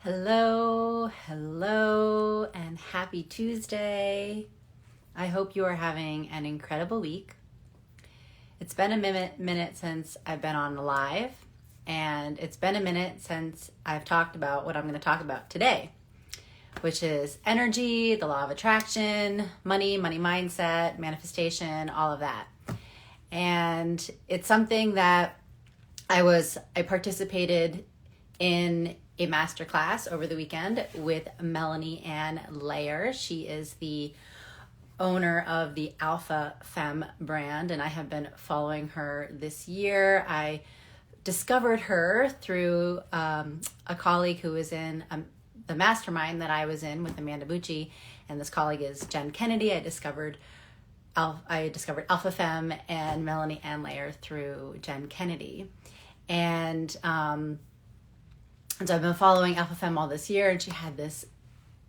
Hello, and happy Tuesday. I hope you are having an incredible week. It's been a minute since I've been on live, and it's been a minute since I've talked about what I'm going to talk about today, which is energy, the law of attraction, money mindset, manifestation, all of that. And it's something that I participated in a masterclass over the weekend with Melanie Ann Layer. She is the owner of the Alpha Femme brand, and I have been following her this year. I discovered her through a colleague who was in the mastermind that I was in with Amanda Bucci, and this colleague is Jen Kennedy. I discovered Alpha Femme and Melanie Ann Layer through Jen Kennedy. And so I've been following Alpha Femme all this year, and she had this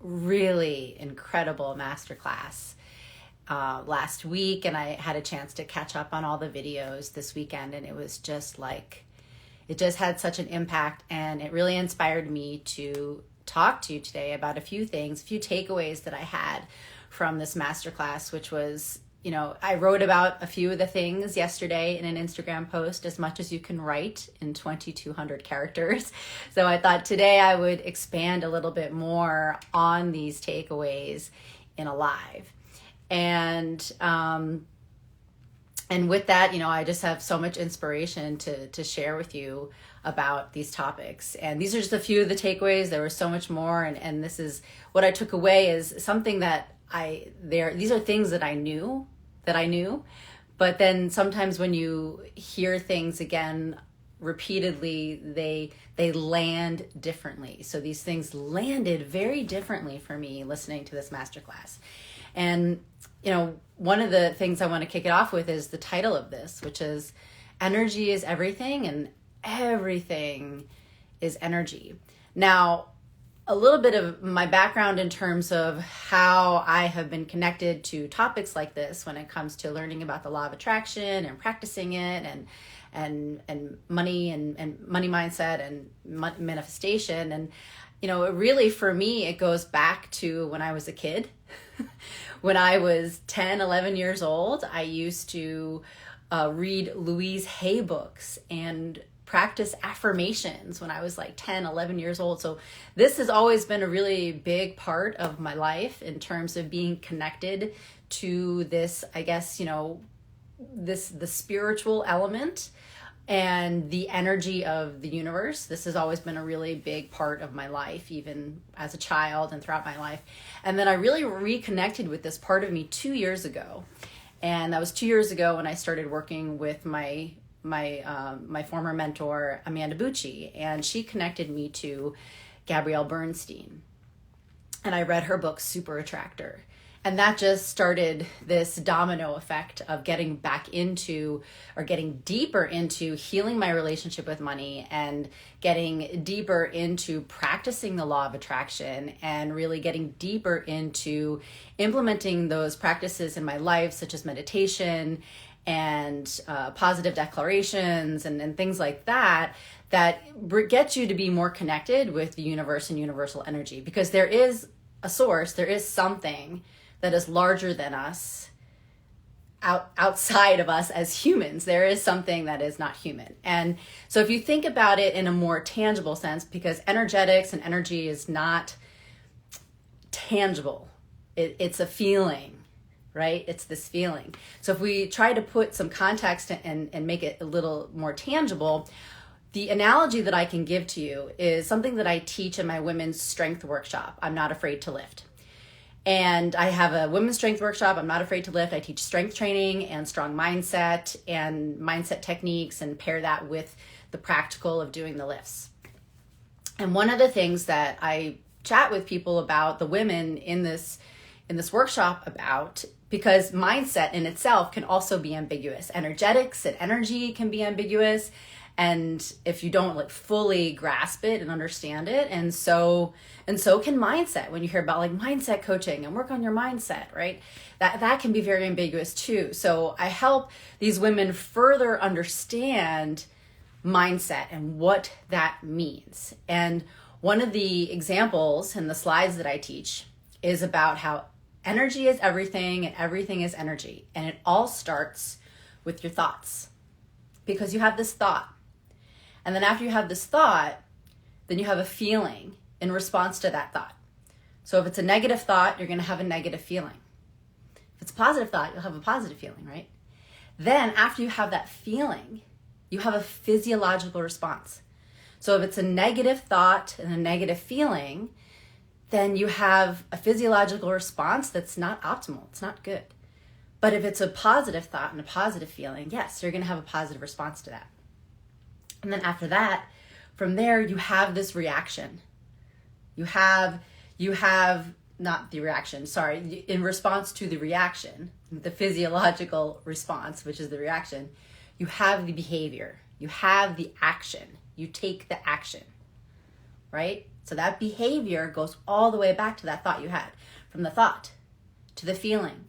really incredible masterclass last week, and I had a chance to catch up on all the videos this weekend, and it was just like, it just had such an impact, and it really inspired me to talk to you today about a few things, a few takeaways that I had from this masterclass, which was, I wrote about a few of the things yesterday in an Instagram post, as much as you can write in 2,200 characters. So I thought today I would expand a little bit more on these takeaways in a live. And with that, I just have so much inspiration to share with you about these topics. And these are just a few of the takeaways. There was so much more. And this is what I took away, is something that these are things that I knew, but then sometimes when you hear things again repeatedly, they land differently. So these things landed very differently for me listening to this masterclass. And one of the things I want to kick it off with is the title of this, which is Energy is Everything, and Everything is Energy. Now, a little bit of my background in terms of how I have been connected to topics like this when it comes to learning about the law of attraction and practicing it, and money and money mindset and manifestation. And really, for me, it goes back to when I was a kid. When I was 10, 11 years old, I used to read Louise Hay books and practice affirmations when I was like 10, 11 years old. So this has always been a really big part of my life in terms of being connected to this, I guess, the spiritual element and the energy of the universe. This has always been a really big part of my life, even as a child and throughout my life. And then I really reconnected with this part of me 2 years ago. And that was 2 years ago when I started working with my former mentor, Amanda Bucci, and she connected me to Gabrielle Bernstein. And I read her book, Super Attractor. And that just started this domino effect of getting back into, or getting deeper into, healing my relationship with money, and getting deeper into practicing the law of attraction, and really getting deeper into implementing those practices in my life, such as meditation and positive declarations and things like that, that get you to be more connected with the universe and universal energy. Because there is a source, there is something that is larger than us, outside of us as humans. There is something that is not human. And so if you think about it in a more tangible sense, because energetics and energy is not tangible, it's a feeling, right? It's this feeling. So if we try to put some context and make it a little more tangible, the analogy that I can give to you is something that I teach in my women's strength workshop, I'm Not Afraid to Lift. And I have a women's strength workshop, I'm Not Afraid to Lift. I teach strength training and strong mindset and mindset techniques, and pair that with the practical of doing the lifts. And one of the things that I chat with people about, the women in this workshop about, because mindset in itself can also be ambiguous. Energetics and energy can be ambiguous. And if you don't fully grasp it and understand it, and so can mindset. When you hear about mindset coaching and work on your mindset, right? That can be very ambiguous too. So I help these women further understand mindset and what that means. And One of the examples in the slides that I teach is about how energy is everything and everything is energy. And it all starts with your thoughts, because you have this thought. And then after you have this thought, then you have a feeling in response to that thought. So if it's a negative thought, you're going to have a negative feeling. If it's a positive thought, you'll have a positive feeling, right? Then after you have that feeling, you have a physiological response. So if it's a negative thought and a negative feeling, then you have a physiological response that's not optimal. It's not good. But if it's a positive thought and a positive feeling, yes, you're going to have a positive response to that. And then after that, from there, you have this reaction. You have not the reaction, sorry, in response to the reaction, the physiological response, which is the reaction, you have the behavior, you have the action, you take the action, right? So that behavior goes all the way back to that thought you had, from the thought to the feeling,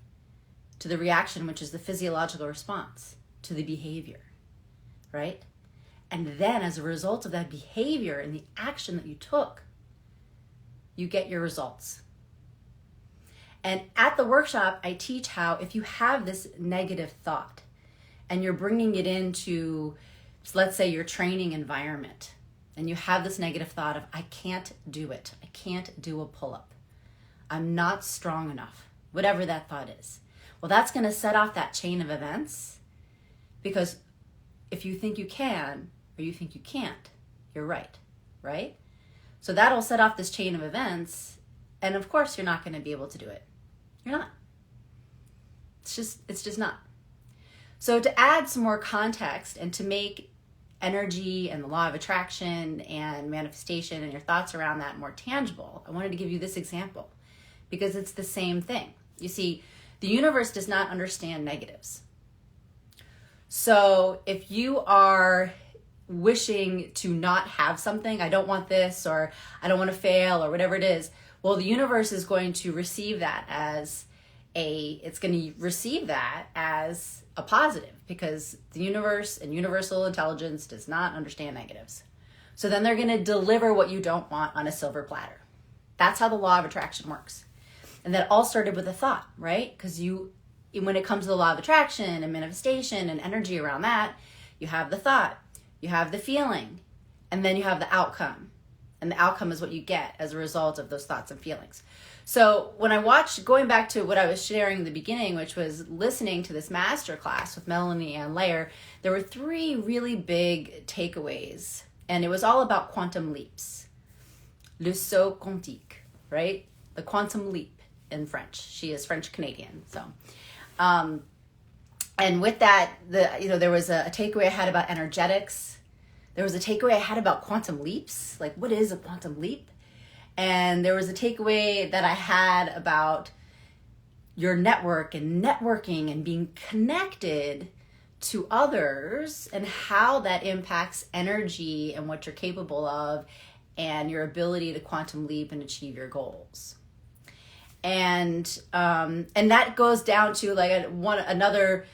to the reaction, which is the physiological response, to the behavior, right? And then as a result of that behavior and the action that you took, you get your results. And at the workshop, I teach how if you have this negative thought and you're bringing it into, let's say, your training environment, and you have this negative thought of, I can't do it. I can't do a pull-up. I'm not strong enough, whatever that thought is. Well, that's going to set off that chain of events, because if you think you can or you think you can't, you're right? So that'll set off this chain of events, and of course you're not going to be able to do it. You're not. It's just not. So to add some more context and to make energy and the law of attraction and manifestation and your thoughts around that more tangible, I wanted to give you this example because it's the same thing. You see, the universe does not understand negatives. So if you are wishing to not have something, I don't want this, or I don't want to fail, or whatever it is, well, the universe is going to receive that as it's going to receive that as a positive, because the universe and universal intelligence does not understand negatives. So then they're going to deliver what you don't want on a silver platter. That's how the law of attraction works. And that all started with a thought, right? Because when it comes to the law of attraction and manifestation and energy around that, you have the thought, you have the feeling, and then you have the outcome. And the outcome is what you get as a result of those thoughts and feelings. So when I watched, going back to what I was sharing in the beginning, which was listening to this masterclass with Melanie Ann Layer, there were 3 really big takeaways. And it was all about quantum leaps. Le saut quantique, right? The quantum leap in French. She is French Canadian. So, and with that, there was a takeaway I had about energetics. There was a takeaway I had about quantum leaps. Like, what is a quantum leap? And there was a takeaway that I had about your network and networking and being connected to others and how that impacts energy and what you're capable of and your ability to quantum leap and achieve your goals. And that goes down to like another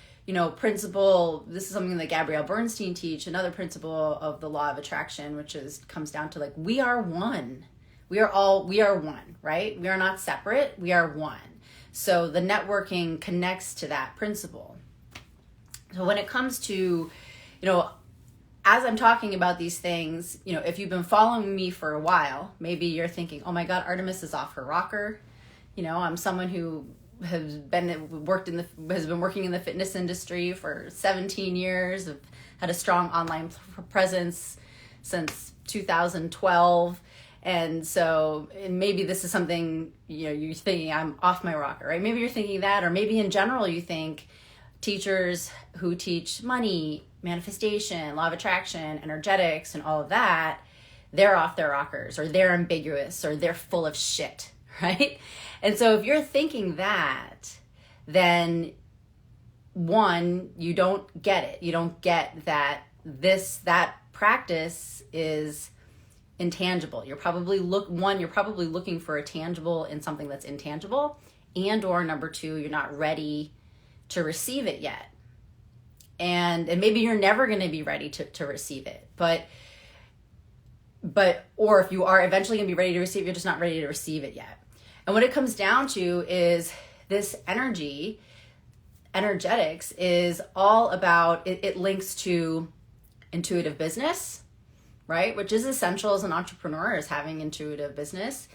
principle. This is something that Gabrielle Bernstein teach, another principle of the law of attraction, which comes down to like, we are one. We are one, right? We are not separate. We are one. So the networking connects to that principle. So when it comes to, as I'm talking about these things, if you've been following me for a while, maybe you're thinking, oh my God, Artemis is off her rocker. I'm someone who has been working in the fitness industry for 17 years. I've had a strong online presence since 2012. And so, maybe this is something, you're thinking I'm off my rocker, right? Maybe you're thinking that, or maybe in general you think teachers who teach money, manifestation, law of attraction, energetics, and all of that, they're off their rockers, or they're ambiguous, or they're full of shit, right? And so if you're thinking that, then one, you don't get it. You don't get that that practice is intangible. You're probably looking for a tangible in something that's intangible, and or number 2, you're not ready to receive it yet. And maybe you're never going to be ready to receive it. But or if you are eventually going to be ready to receive, you're just not ready to receive it yet. And what it comes down to is this energetics is all about, it links to intuitive business, right? Which is essential as an entrepreneur, is having intuitive business.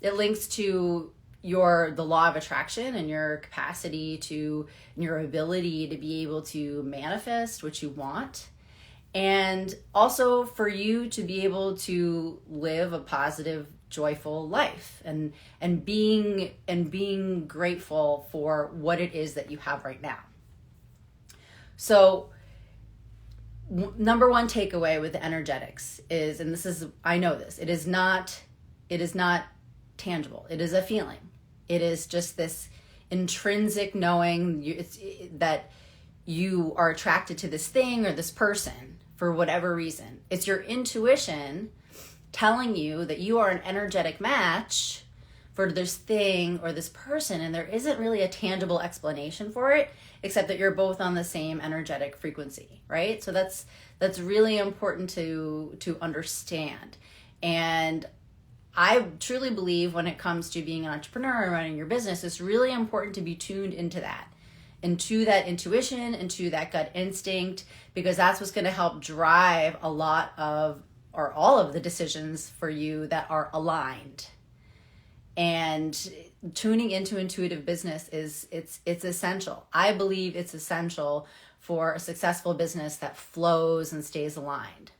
It links to the law of attraction and your capacity to, and your ability to be able to manifest what you want. And also for you to be able to live a positive, joyful life and being grateful for what it is that you have right now. So number one takeaway with the energetics is, and this is, I know this, it is not tangible. It is a feeling. It is just this intrinsic knowing that you are attracted to this thing or this person for whatever reason. It's your intuition telling you that you are an energetic match for this thing or this person, and there isn't really a tangible explanation for it except that you're both on the same energetic frequency, right? So that's really important to understand. And I truly believe when it comes to being an entrepreneur and running your business, it's really important to be tuned into that intuition, into that gut instinct, because that's what's going to help drive a lot of, or all of the decisions for you that are aligned. And tuning into intuitive business it's essential. I believe it's essential for a successful business that flows and stays aligned.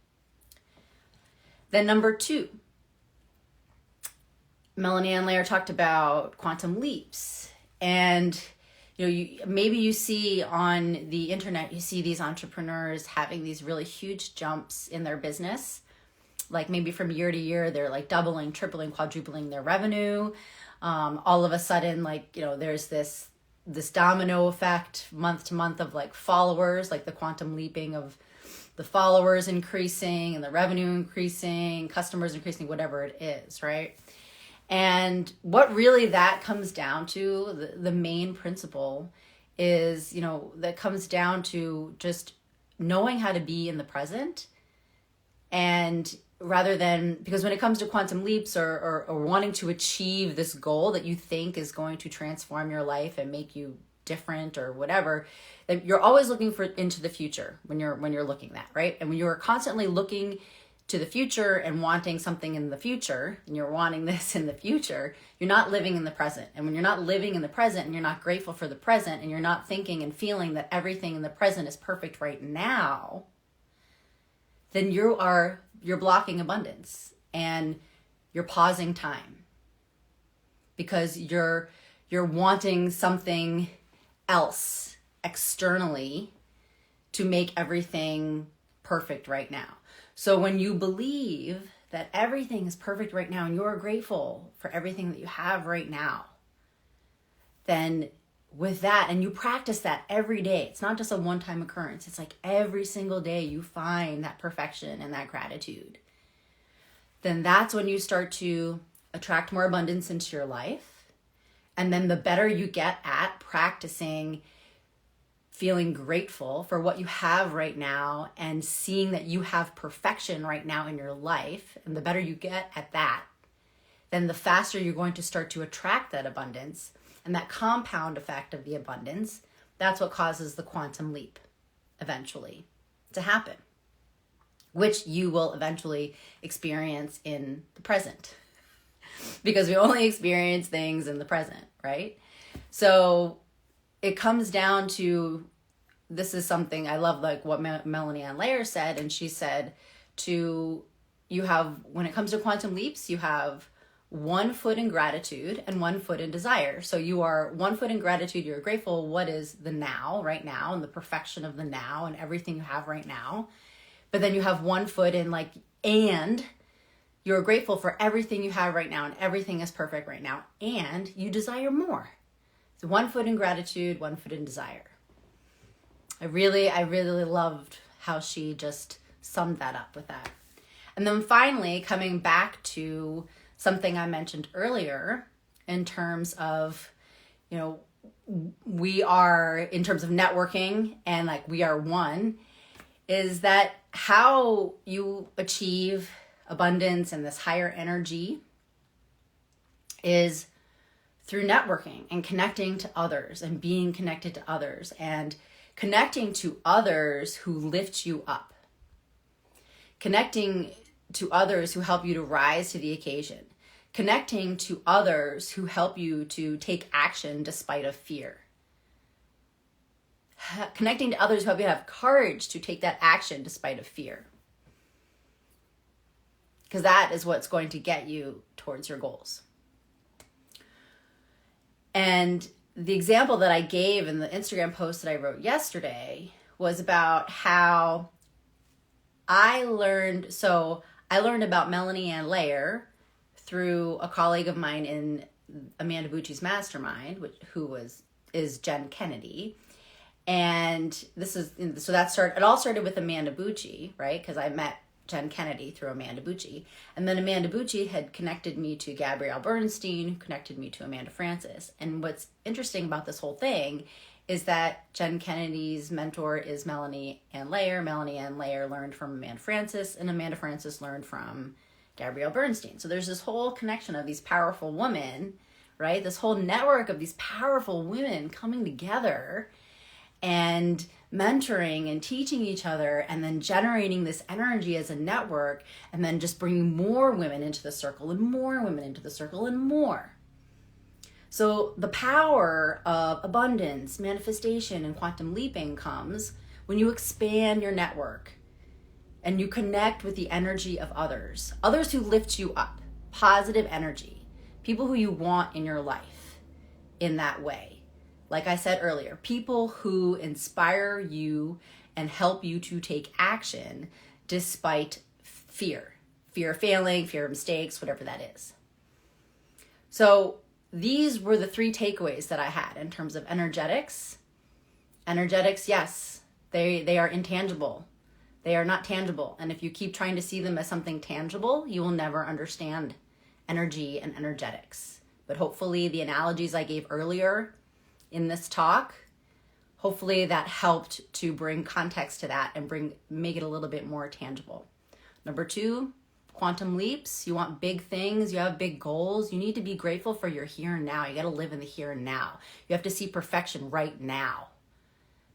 Then number 2, Melanie Ann Layer talked about quantum leaps. And maybe you see on the internet, you see these entrepreneurs having these really huge jumps in their business. Like maybe from year to year, they're like doubling, tripling, quadrupling their revenue. All of a sudden, there's this domino effect month to month of like followers, like the quantum leaping of the followers increasing and the revenue increasing, customers increasing, whatever it is, right? And what really that comes down to, the main principle is, that comes down to just knowing how to be in the present. And rather than, because when it comes to quantum leaps or wanting to achieve this goal that you think is going to transform your life and make you different or whatever, that you're always looking into the future when you're looking at that, right? And when you're constantly looking to the future and wanting something in the future, and you're wanting this in the future, you're not living in the present. And when you're not living in the present and you're not grateful for the present and you're not thinking and feeling that everything in the present is perfect right now, then you're blocking abundance and you're pausing time because you're wanting something else externally to make everything perfect right now. So when you believe that everything is perfect right now and you're grateful for everything that you have right now, then with that, and you practice that every day, it's not just a one-time occurrence. It's like every single day you find that perfection and that gratitude. Then that's when you start to attract more abundance into your life. And then the better you get at practicing feeling grateful for what you have right now and seeing that you have perfection right now in your life, and the better you get at that, then the faster you're going to start to attract that abundance. And that compound effect of the abundance, that's what causes the quantum leap eventually to happen, which you will eventually experience in the present because we only experience things in the present, right? So it comes down to, this is something I love, like what Melanie Ann Layer said, and she said when it comes to quantum leaps, you have 1 foot in gratitude and 1 foot in desire. So you are 1 foot in gratitude, you're grateful what is the now, right now, and the perfection of the now and everything you have right now. But then you have 1 foot in and you're grateful for everything you have right now and everything is perfect right now, and you desire more. So 1 foot in gratitude, 1 foot in desire. I really loved how she just summed that up with that. And then finally, coming back to something I mentioned earlier in terms of, we are, in terms of networking and we are one, is that how you achieve abundance and this higher energy is through networking and connecting to others and being connected to others and connecting to others who lift you up. Connecting to others who help you to rise to the occasion. Connecting to others who help you to take action despite of fear. Connecting to others who help you have courage to take that action despite of fear. Because that is what's going to get you towards your goals. And the example that I gave in the Instagram post that I wrote yesterday was about how I learned about Melanie Ann Layer through a colleague of mine in Amanda Bucci's mastermind, who is Jen Kennedy. And it all started with Amanda Bucci, right? Because I met Jen Kennedy through Amanda Bucci. And then Amanda Bucci had connected me to Gabrielle Bernstein, who connected me to Amanda Frances. And what's interesting about this whole thing is that Jen Kennedy's mentor is Melanie Ann Layer. Melanie Ann Layer learned from Amanda Frances, and Amanda Frances learned from Gabrielle Bernstein. So there's this whole connection of these powerful women, right? This whole network of these powerful women coming together and mentoring and teaching each other, and then generating this energy as a network, and then just bringing more women into the circle and more women into the circle and more. So the power of abundance, manifestation, and quantum leaping comes when you expand your network and you connect with the energy of others who lift you up, positive energy, people who you want in your life in that way. Like I said earlier, people who inspire you and help you to take action despite fear of failing, fear of mistakes, whatever that is. So these were the 3 takeaways that I had in terms of energetics. Energetics, yes, they are intangible. They are not tangible. And if you keep trying to see them as something tangible, you will never understand energy and energetics. But hopefully the analogies I gave earlier in this talk, hopefully that helped to bring context to that and make it a little bit more tangible. Number 2, quantum leaps. You want big things, you have big goals. You need to be grateful for your here and now. You got to live in the here and now. You have to see perfection right now.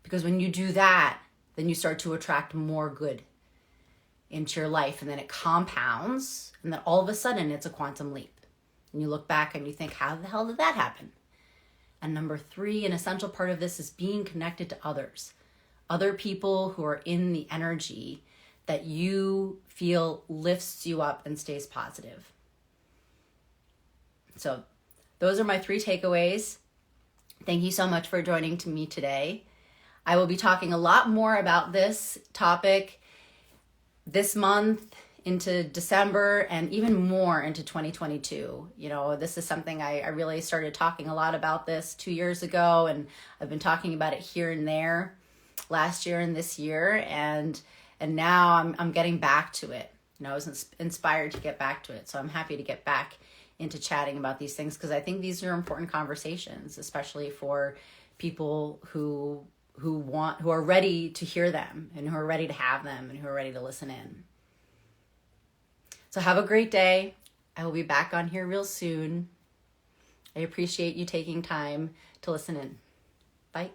Because when you do that, then you start to attract more good into your life, and then it compounds, and then all of a sudden it's a quantum leap. And you look back and you think, how the hell did that happen? And number 3, an essential part of this is being connected to others. Other people who are in the energy that you feel lifts you up and stays positive. So those are my 3 takeaways. Thank you so much for joining me today. I will be talking a lot more about this topic this month into December and even more into 2022. You know, this is something I really started talking a lot about this 2 years ago, and I've been talking about it here and there last year and this year, and now I'm getting back to it. You know, I was inspired to get back to it, so I'm happy to get back into chatting about these things, because I think these are important conversations, especially for people who are ready to hear them, and who are ready to have them, and who are ready to listen in. So have a great day. I will be back on here real soon. I appreciate you taking time to listen in. Bye.